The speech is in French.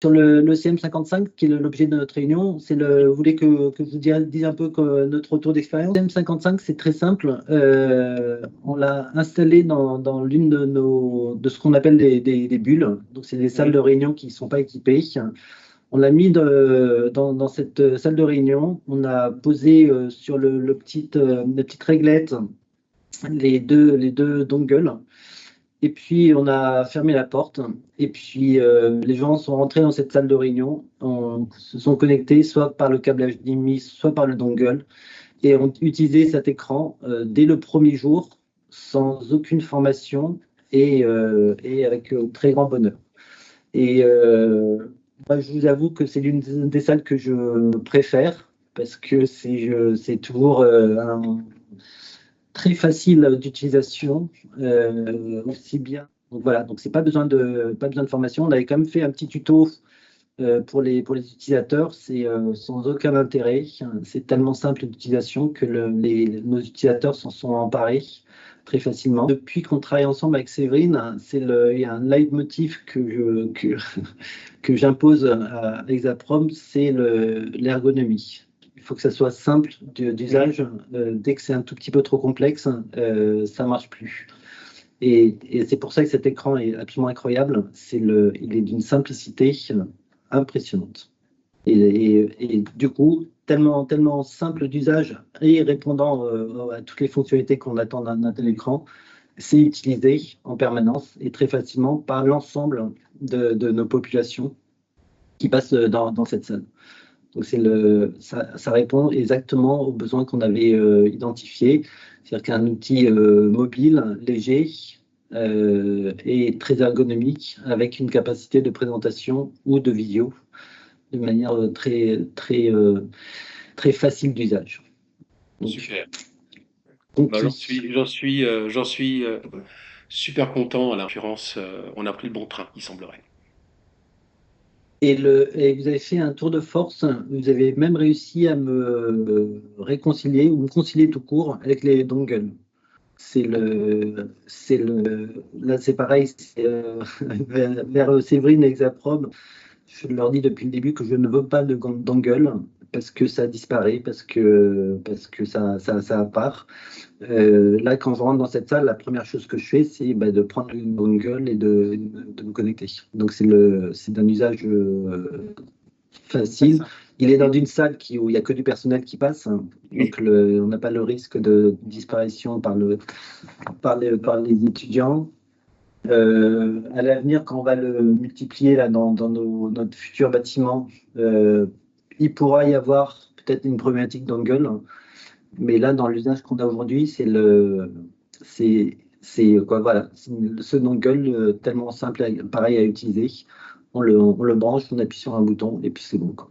Sur le CM55, qui est l'objet de notre réunion, vous voulez que je vous dise un peu notre retour d'expérience? Le CM55, c'est très simple. On l'a installé dans l'une de ce qu'on appelle des bulles. Donc, c'est des salles de réunion qui ne sont pas équipées. On l'a mis dans cette salle de réunion. On a posé sur la petite réglette les deux dongles. Et puis, on a fermé la porte. Et puis, les gens sont rentrés dans cette salle de réunion, se sont connectés soit par le câble HDMI, soit par le dongle, et ont utilisé cet écran dès le premier jour, sans aucune formation et avec très grand bonheur. Et moi, je vous avoue que c'est l'une des salles que je préfère, parce que c'est toujours très facile d'utilisation, aussi bien. Donc voilà, donc c'est pas besoin de formation. On avait quand même fait un petit tuto pour les utilisateurs. C'est sans aucun intérêt. C'est tellement simple d'utilisation que nos utilisateurs s'en sont emparés très facilement. Depuis qu'on travaille ensemble avec Séverine, il y a un leitmotiv que j'impose à Exaprom, c'est l'ergonomie. Il faut que ça soit simple d'usage. Dès que c'est un tout petit peu trop complexe, ça ne marche plus. Et c'est pour ça que cet écran est absolument incroyable. Il est d'une simplicité impressionnante. Et du coup, tellement simple d'usage et répondant à toutes les fonctionnalités qu'on attend d'un tel écran, c'est utilisé en permanence et très facilement par l'ensemble de nos populations qui passent dans cette salle. Donc ça répond exactement aux besoins qu'on avait identifiés. C'est-à-dire qu'un outil mobile, léger et très ergonomique, avec une capacité de présentation ou de vidéo de manière très facile d'usage. Super. Donc, J'en suis super content. À l'occurrence, on a pris le bon train, il semblerait. et vous avez fait un tour de force. Vous avez même réussi à me réconcilier ou me concilier tout court avec les dongles. Là, c'est pareil, vers Séverine et Exaprobe, je leur dis depuis le début que je ne veux pas de dongle parce que ça disparaît, parce que ça part. Là, quand je rentre dans cette salle, la première chose que je fais, c'est de prendre une dongle et de me connecter. Donc, c'est d'un usage facile. Il est dans une salle où il n'y a que du personnel qui passe, hein. Donc on n'a pas le risque de disparition par les étudiants. À l'avenir, quand on va le multiplier là, dans notre futur bâtiment, il pourra y avoir peut-être une problématique d'angle, mais là, dans l'usage qu'on a aujourd'hui, voilà, ce dongle tellement simple, pareil à utiliser. On le branche, on appuie sur un bouton et puis c'est bon, quoi.